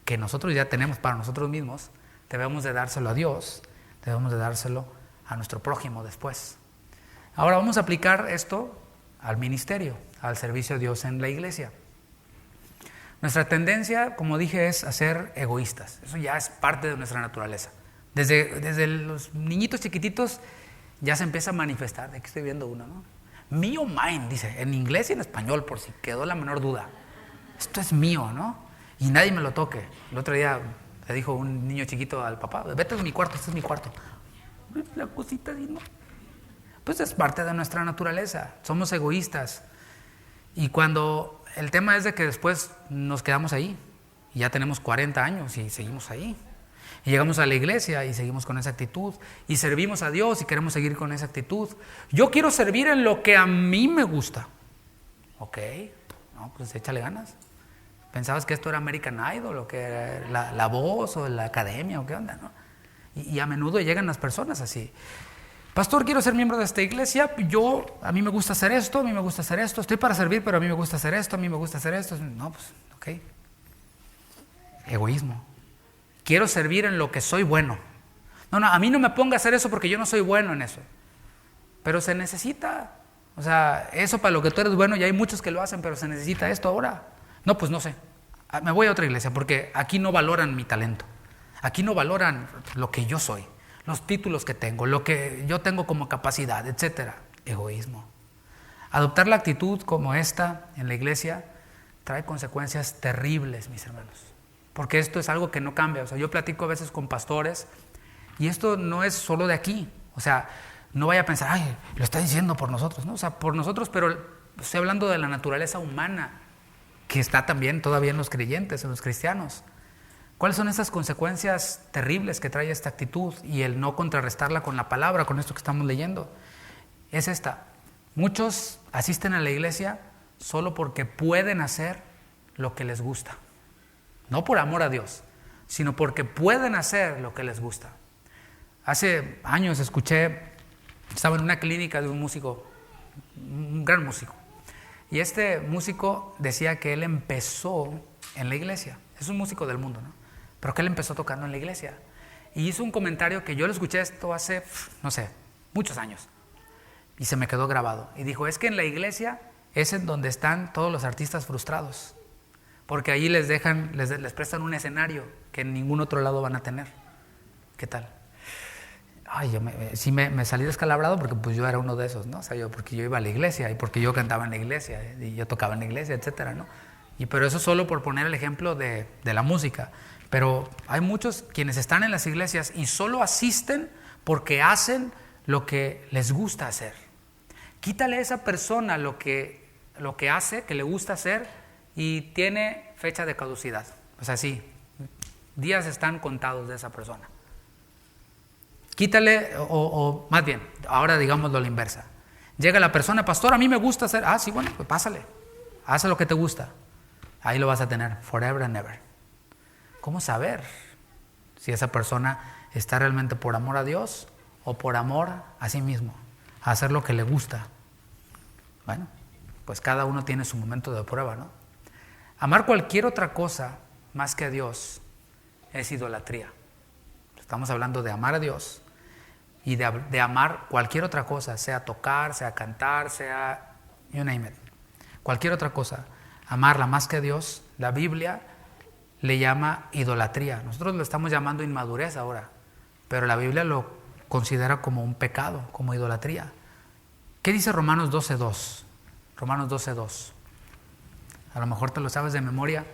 S1: que nosotros ya tenemos para nosotros mismos, debemos de dárselo a Dios, debemos de dárselo a nuestro prójimo después. Ahora vamos a aplicar esto al ministerio, al servicio a Dios en la iglesia. Nuestra tendencia, como dije, es a ser egoístas. Eso ya es parte de nuestra naturaleza. Desde los niñitos chiquititos ya se empieza a manifestar. De aquí estoy viendo uno, ¿no? Me o mine, dice, en inglés y en español, por si quedó la menor duda. Esto es mío, ¿no? Y nadie me lo toque. El otro día le dijo un niño chiquito al papá, vete de mi cuarto, este es mi cuarto. La cosita así, ¿no? Pues es parte de nuestra naturaleza. Somos egoístas. Y cuando el tema es de que después nos quedamos ahí, y ya tenemos 40 años y seguimos ahí. Y llegamos a la iglesia y seguimos con esa actitud. Y servimos a Dios y queremos seguir con esa actitud. Yo quiero servir en lo que a mí me gusta. Ok, no, pues échale ganas. ¿Pensabas que esto era American Idol o que era la Voz o la Academia o qué onda, no? Y a menudo llegan las personas así. Pastor, quiero ser miembro de esta iglesia. A mí me gusta hacer esto, a mí me gusta hacer esto. Estoy para servir, pero a mí me gusta hacer esto, a mí me gusta hacer esto. No, pues, ok. Egoísmo. Quiero servir en lo que soy bueno. No, a mí no me ponga a hacer eso porque yo no soy bueno en eso. Pero se necesita. O sea, eso para lo que tú eres bueno, ya hay muchos que lo hacen, pero se necesita esto ahora. No, pues no sé. Me voy a otra iglesia porque aquí no valoran mi talento. Aquí no valoran lo que yo soy, los títulos que tengo, lo que yo tengo como capacidad, etcétera. Egoísmo. Adoptar la actitud como esta en la iglesia trae consecuencias terribles, mis hermanos. Porque esto es algo que no cambia. O sea, yo platico a veces con pastores y esto no es solo de aquí. O sea, no vaya a pensar, ay, lo está diciendo por nosotros, ¿no? O sea, por nosotros, pero estoy hablando de la naturaleza humana que está también todavía en los creyentes, en los cristianos. ¿Cuáles son esas consecuencias terribles que trae esta actitud y el no contrarrestarla con la palabra, con esto que estamos leyendo? Es esta. Muchos asisten a la iglesia solo porque pueden hacer lo que les gusta. No por amor a Dios, sino porque pueden hacer lo que les gusta. Hace años estaba en una clínica de un músico, un gran músico. Y este músico decía que él empezó en la iglesia. Es un músico del mundo, ¿no? Pero que él empezó tocando en la iglesia. Y hizo un comentario que yo lo escuché esto hace, no sé, muchos años. Y se me quedó grabado. Y dijo, es que en la iglesia es en donde están todos los artistas frustrados. Porque ahí les prestan un escenario que en ningún otro lado van a tener. ¿Qué tal? Ay, sí me salí descalabrado porque pues yo era uno de esos, ¿no? O sea, porque yo iba a la iglesia y porque yo cantaba en la iglesia y yo tocaba en la iglesia, etcétera, ¿no? Pero eso solo por poner el ejemplo de la música. Pero hay muchos quienes están en las iglesias y solo asisten porque hacen lo que les gusta hacer. Quítale a esa persona lo que hace, que le gusta hacer y tiene fecha de caducidad. O sea, sí, días están contados de esa persona. Quítale, o más bien, ahora digámoslo a la inversa. Llega la persona, pastor, a mí me gusta hacer, sí, bueno, pues pásale, haz lo que te gusta. Ahí lo vas a tener, forever and ever. ¿Cómo saber si esa persona está realmente por amor a Dios o por amor a sí mismo? A hacer lo que le gusta. Bueno, pues cada uno tiene su momento de prueba, ¿no? Amar cualquier otra cosa más que a Dios es idolatría. Estamos hablando de amar a Dios y de amar cualquier otra cosa, sea tocar, sea cantar, sea you name it. Cualquier otra cosa, amarla más que a Dios, la Biblia le llama idolatría. Nosotros lo estamos llamando inmadurez ahora, pero la Biblia lo considera como un pecado, como idolatría. ¿Qué dice Romanos 12:2? Romanos 12:2. A lo mejor te lo sabes de memoria,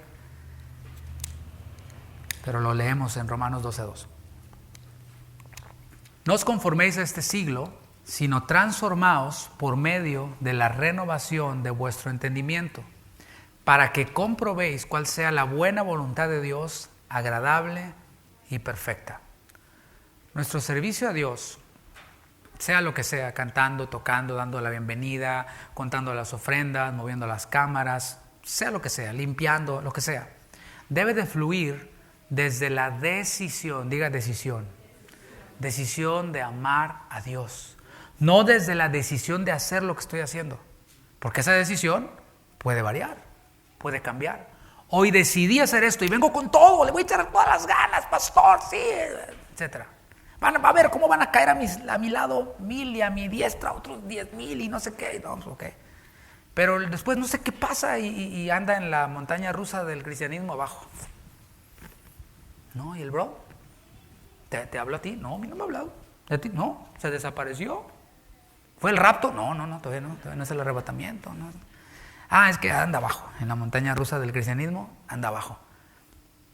S1: pero lo leemos en Romanos 12:2. No os conforméis a este siglo, sino transformaos por medio de la renovación de vuestro entendimiento, para que comprobéis cuál sea la buena voluntad de Dios, agradable y perfecta. Nuestro servicio a Dios, sea lo que sea, cantando, tocando, dando la bienvenida, contando las ofrendas, moviendo las cámaras, sea lo que sea, limpiando, lo que sea, debe de fluir desde la decisión, diga decisión de amar a Dios. No desde la decisión de hacer lo que estoy haciendo. Porque esa decisión puede variar, puede cambiar. Hoy decidí hacer esto y vengo con todo, le voy a echar todas las ganas, pastor, sí, etc. Va a ver cómo van a caer a mi lado 1000 y a mi diestra otros 10,000 y no sé qué. No, okay. Pero después no sé qué pasa y anda en la montaña rusa del cristianismo abajo. ¿No? ¿Y el bro? ¿Te habló a ti? No, a mí no me ha hablado. ¿A ti? No, se desapareció. ¿Fue el rapto? No, todavía no es el arrebatamiento. No. Es que anda abajo, en la montaña rusa del cristianismo, anda abajo.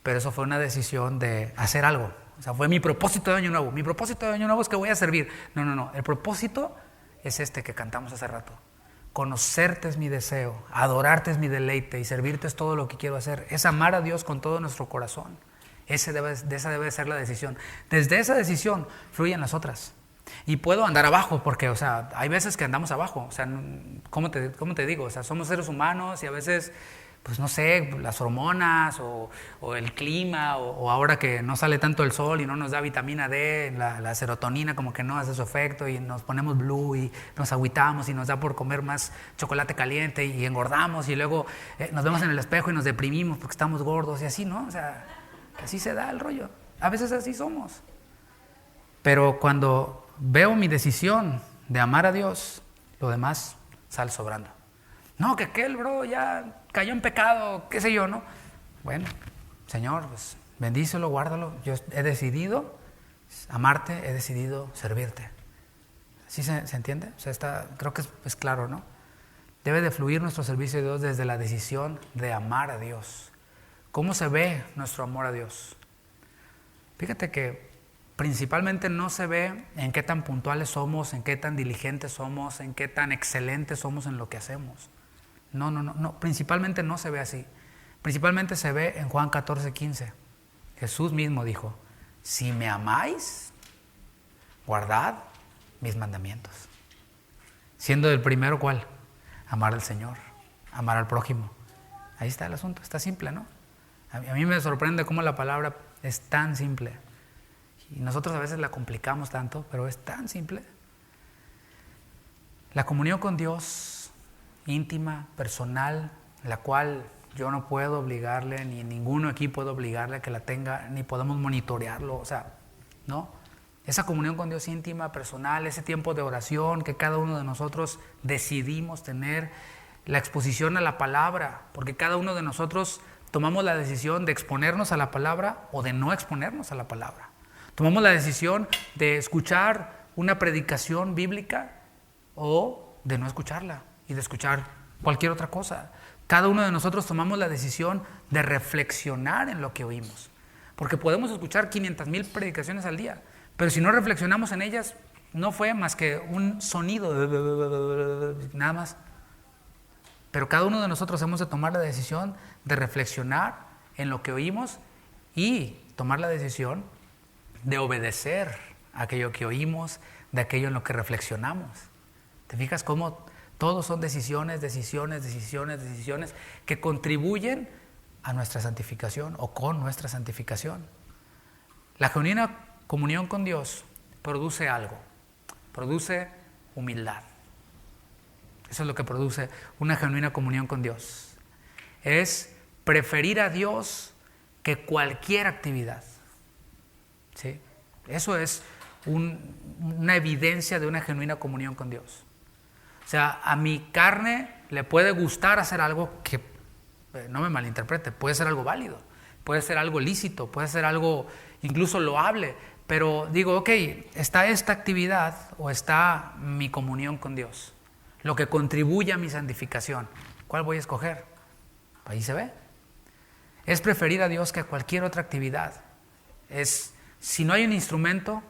S1: Pero eso fue una decisión de hacer algo. O sea, fue mi propósito de Año Nuevo. Mi propósito de Año Nuevo es que voy a servir. No. El propósito es este que cantamos hace rato. Conocerte es mi deseo, adorarte es mi deleite y servirte es todo lo que quiero hacer. Es amar a Dios con todo nuestro corazón. Esa debe ser la decisión. Desde esa decisión fluyen las otras. Y puedo andar abajo porque, o sea, hay veces que andamos abajo. O sea, ¿cómo te digo? O sea, somos seres humanos y a veces, pues no sé, las hormonas o el clima o ahora que no sale tanto el sol y no nos da vitamina D, la serotonina como que no hace su efecto y nos ponemos blue y nos agüitamos y nos da por comer más chocolate caliente y engordamos y luego nos vemos en el espejo y nos deprimimos porque estamos gordos y así, ¿no? O sea, así se da el rollo. A veces así somos. Pero cuando veo mi decisión de amar a Dios, lo demás sale sobrando. No, que aquel bro ya cayó en pecado, qué sé yo, ¿no? Bueno, Señor, pues bendícelo, guárdalo. Yo he decidido amarte, he decidido servirte. ¿Sí se entiende? O sea, creo que es claro, ¿no? Debe de fluir nuestro servicio a Dios desde la decisión de amar a Dios. ¿Cómo se ve nuestro amor a Dios? Fíjate que principalmente no se ve en qué tan puntuales somos, en qué tan diligentes somos, en qué tan excelentes somos en lo que hacemos. No, principalmente no se ve así. Principalmente se ve en Juan 14:15. Jesús mismo dijo, si me amáis, guardad mis mandamientos. Siendo el primero, ¿cuál? Amar al Señor, amar al prójimo. Ahí está el asunto, está simple, ¿no? A mí me sorprende cómo la palabra es tan simple. Y nosotros a veces la complicamos tanto, pero es tan simple. La comunión con Dios, íntima, personal, la cual yo no puedo obligarle, ni ninguno aquí puede obligarle a que la tenga, ni podemos monitorearlo, o sea, ¿no? Esa comunión con Dios íntima, personal, ese tiempo de oración que cada uno de nosotros decidimos tener, la exposición a la palabra, porque cada uno de nosotros tomamos la decisión de exponernos a la palabra o de no exponernos a la palabra. Tomamos la decisión de escuchar una predicación bíblica o de no escucharla y de escuchar cualquier otra cosa. Cada uno de nosotros tomamos la decisión de reflexionar en lo que oímos. Porque podemos escuchar 500,000 predicaciones al día, pero si no reflexionamos en ellas, no fue más que un sonido, nada más. Pero cada uno de nosotros hemos de tomar la decisión de reflexionar en lo que oímos y tomar la decisión de obedecer a aquello que oímos, de aquello en lo que reflexionamos. ¿Te fijas cómo todos son decisiones que contribuyen a nuestra santificación o con nuestra santificación? La genuina comunión con Dios produce algo, produce humildad. Eso es lo que produce una genuina comunión con Dios. Es preferir a Dios que cualquier actividad. ¿Sí? Eso es una evidencia de una genuina comunión con Dios. O sea, a mi carne le puede gustar hacer algo que, no me malinterprete, puede ser algo válido, puede ser algo lícito, puede ser algo incluso loable, pero digo, ok, está esta actividad o está mi comunión con Dios, lo que contribuye a mi santificación. ¿Cuál voy a escoger? Ahí se ve. Es preferir a Dios que a cualquier otra actividad. Si no hay un instrumento,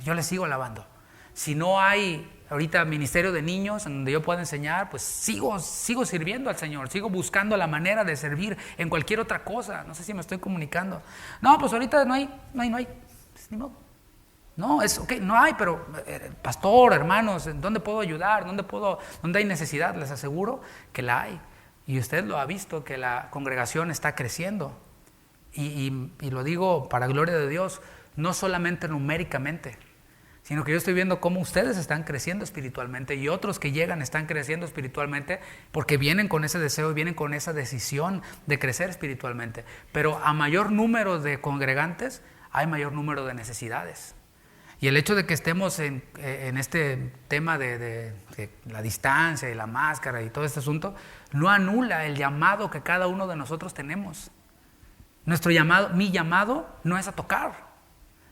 S1: yo le sigo alabando. Si no hay ahorita ministerio de niños en donde yo pueda enseñar, pues sigo sirviendo al Señor, sigo buscando la manera de servir en cualquier otra cosa. No sé si me estoy comunicando. No, pues ahorita no hay. Pues, ni modo. No, es ok, no hay, pero pastor, hermanos, ¿dónde puedo ayudar? ¿Dónde hay necesidad? Les aseguro que la hay. Y usted lo ha visto, que la congregación está creciendo. Y lo digo para gloria de Dios, no solamente numéricamente, sino que yo estoy viendo cómo ustedes están creciendo espiritualmente y otros que llegan están creciendo espiritualmente porque vienen con ese deseo y vienen con esa decisión de crecer espiritualmente. Pero a mayor número de congregantes, hay mayor número de necesidades. Y el hecho de que estemos en este tema de la distancia y la máscara y todo este asunto, no anula el llamado que cada uno de nosotros tenemos. Mi llamado no es a tocar,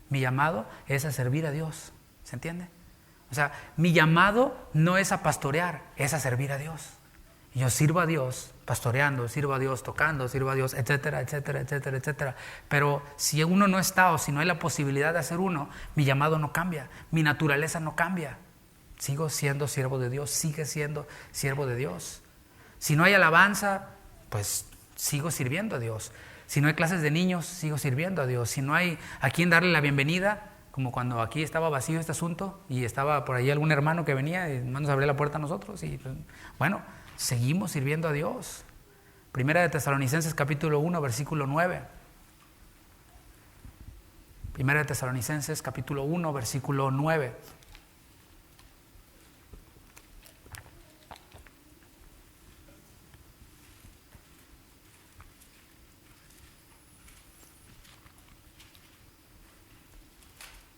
S1: mi llamado es a servir a Dios, ¿se entiende? O sea, mi llamado no es a pastorear, es a servir a Dios. Y yo sirvo a Dios pastoreando, sirvo a Dios tocando, sirvo a Dios, etcétera, etcétera, etcétera, etcétera. Pero si uno no está o si no hay la posibilidad de hacer uno, mi llamado no cambia, mi naturaleza no cambia. Sigo siendo siervo de Dios, sigue siendo siervo de Dios. Si no hay alabanza, pues sigo sirviendo a Dios. Si no hay clases de niños, sigo sirviendo a Dios. Si no hay a quien darle la bienvenida, como cuando aquí estaba vacío este asunto y estaba por ahí algún hermano que venía y nos abría la puerta a nosotros. Y pues, bueno, seguimos sirviendo a Dios. Primera de Tesalonicenses capítulo 1, versículo 9. Primera de Tesalonicenses capítulo 1, versículo 9.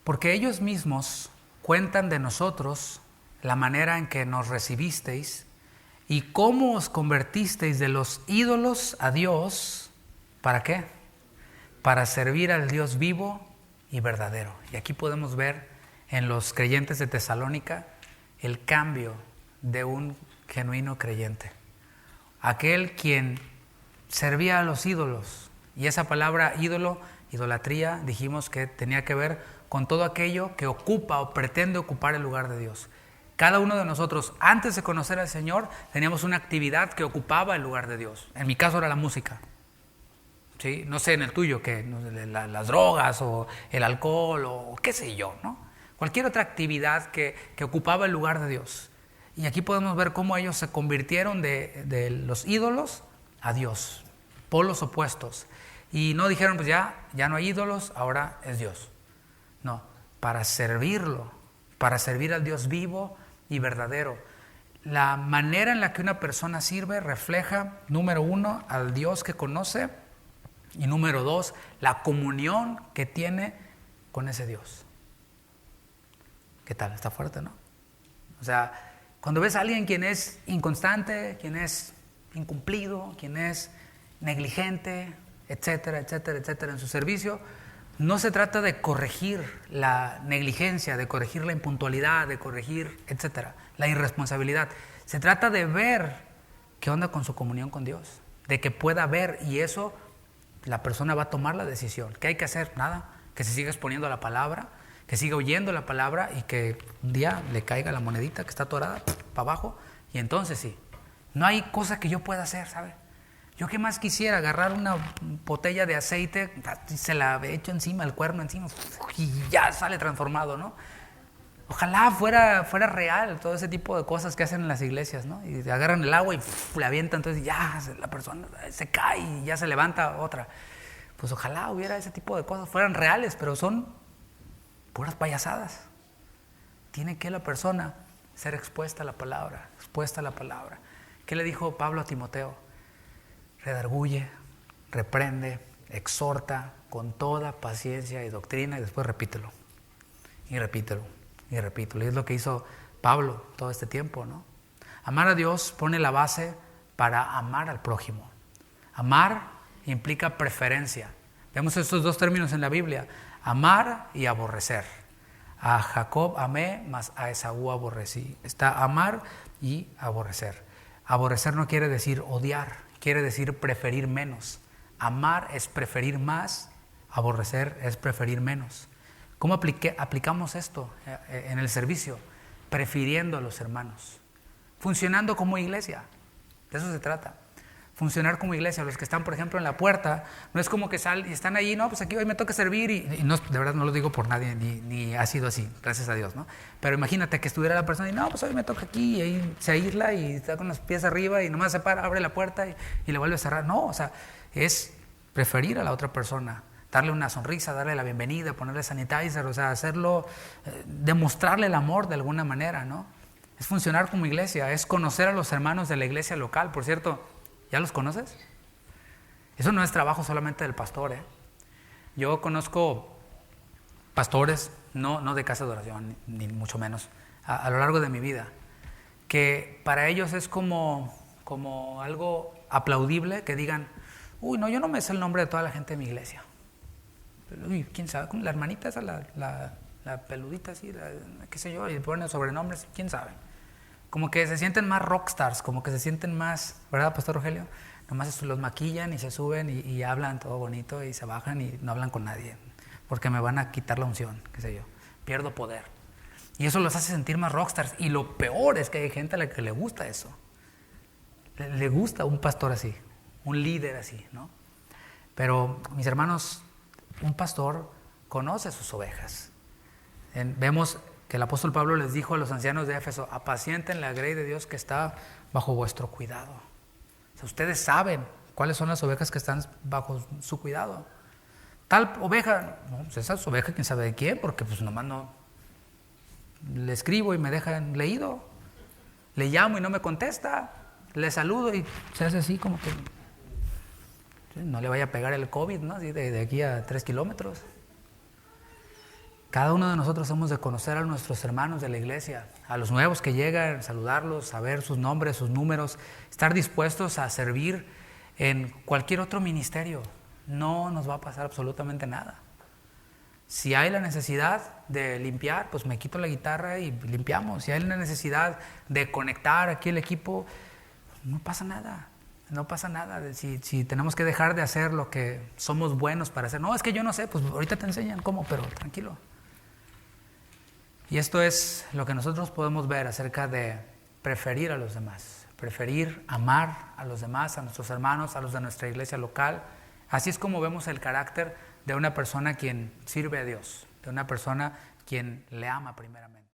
S1: Porque ellos mismos cuentan de nosotros la manera en que nos recibisteis y cómo os convertisteis de los ídolos a Dios. ¿Para qué? Para servir al Dios vivo y verdadero. Y aquí podemos ver en los creyentes de Tesalónica el cambio de un genuino creyente. Aquel quien servía a los ídolos. Y esa palabra ídolo, idolatría, dijimos que tenía que ver con todo aquello que ocupa o pretende ocupar el lugar de Dios. Cada uno de nosotros, antes de conocer al Señor, teníamos una actividad que ocupaba el lugar de Dios. En mi caso era la música. ¿Sí? No sé en el tuyo, que las drogas o el alcohol o qué sé yo, ¿no? Cualquier otra actividad que ocupaba el lugar de Dios. Y aquí podemos ver cómo ellos se convirtieron de los ídolos a Dios, polos opuestos. Y no dijeron, pues ya no hay ídolos, ahora es Dios. No, para servirlo, para servir al Dios vivo y verdadero. La manera en la que una persona sirve refleja, número 1, al Dios que conoce y número 2, la comunión que tiene con ese Dios. ¿Qué tal? Está fuerte, ¿no? O sea, cuando ves a alguien quien es inconstante, quien es incumplido, quien es negligente, etcétera, etcétera, etcétera, en su servicio, no se trata de corregir la negligencia, de corregir la impuntualidad, de corregir, etcétera, la irresponsabilidad. Se trata de ver qué onda con su comunión con Dios, de que pueda ver, y eso la persona va a tomar la decisión. ¿Qué hay que hacer? Nada, que se siga exponiendo a la palabra, que siga oyendo la palabra y que un día le caiga la monedita que está atorada para abajo, y entonces sí, no hay cosa que yo pueda hacer, ¿sabe? Yo qué más quisiera agarrar una botella de aceite, se la echo encima, el cuerno encima, y ya sale transformado, ¿no? Ojalá fuera real todo ese tipo de cosas que hacen en las iglesias, ¿no? Y agarran el agua y le avientan, entonces ya la persona se cae y ya se levanta otra. Pues ojalá hubiera ese tipo de cosas, fueran reales, pero son puras payasadas. Tiene que la persona ser expuesta a la palabra, expuesta a la palabra. ¿Qué le dijo Pablo a Timoteo? Redarguye, reprende, exhorta con toda paciencia y doctrina, y después repítelo, y repítelo, y repítelo. Y es lo que hizo Pablo todo este tiempo, ¿no? Amar a Dios pone la base para amar al prójimo. Amar implica preferencia. Vemos estos dos términos en la Biblia, amar y aborrecer. A Jacob amé, mas a Esaú aborrecí. Está amar y aborrecer. Aborrecer no quiere decir odiar, quiere decir preferir menos. Amar es preferir más, aborrecer es preferir menos. ¿Cómo aplicamos esto en el servicio? Prefiriendo a los hermanos, funcionando como iglesia. De eso se trata. Funcionar como iglesia. Los que están, por ejemplo, en la puerta, no es como que están ahí, no, pues aquí hoy me toca servir, y no, de verdad no lo digo por nadie, ni ha sido así, gracias a Dios, ¿no? Pero imagínate que estuviera la persona y no, pues hoy me toca aquí, y ahí se aísla y está con los pies arriba y nomás se para, abre la puerta y le vuelve a cerrar. No, o sea, es preferir a la otra persona, darle una sonrisa, darle la bienvenida, ponerle sanitizer, o sea, hacerlo, demostrarle el amor de alguna manera, ¿no? Es funcionar como iglesia, es conocer a los hermanos de la iglesia local. Por cierto, ¿ya los conoces? Eso no es trabajo solamente del pastor, ¿eh? Yo conozco pastores, no de casa de oración, ni mucho menos, a lo largo de mi vida, que para ellos es como algo aplaudible que digan, uy, no, yo no me sé el nombre de toda la gente de mi iglesia. Uy, ¿quién sabe? La hermanita esa, la peludita así, qué sé yo, y ponen sobrenombres, ¿quién sabe? Como que se sienten más rockstars, como que se sienten más, ¿verdad, Pastor Rogelio? Nomás los maquillan y se suben y hablan todo bonito y se bajan y no hablan con nadie, porque me van a quitar la unción, qué sé yo, pierdo poder. Y eso los hace sentir más rockstars. Y lo peor es que hay gente a la que le gusta eso. Le gusta un pastor así, un líder así, ¿no? Pero, mis hermanos, un pastor conoce sus ovejas. Vemos que el apóstol Pablo les dijo a los ancianos de Éfeso, apacienten la grey de Dios que está bajo vuestro cuidado. O sea, ustedes saben cuáles son las ovejas que están bajo su cuidado. Tal oveja, no, pues esa es oveja, quién sabe de quién, porque pues nomás no le escribo y me dejan leído. Le llamo y no me contesta. Le saludo y se hace así como que no le vaya a pegar el COVID, ¿no? Así de aquí a 3 kilómetros. Cada uno de nosotros hemos de conocer a nuestros hermanos de la iglesia, a los nuevos que llegan, saludarlos, saber sus nombres, sus números, estar dispuestos a servir en cualquier otro ministerio. No nos va a pasar absolutamente nada. Si hay la necesidad de limpiar, pues me quito la guitarra y limpiamos. Si hay la necesidad de conectar aquí el equipo, no pasa nada. No pasa nada. Si tenemos que dejar de hacer lo que somos buenos para hacer. No, es que yo no sé, pues ahorita te enseñan cómo, pero tranquilo. Y esto es lo que nosotros podemos ver acerca de preferir a los demás. Preferir amar a los demás, a nuestros hermanos, a los de nuestra iglesia local. Así es como vemos el carácter de una persona quien sirve a Dios, de una persona quien le ama primeramente.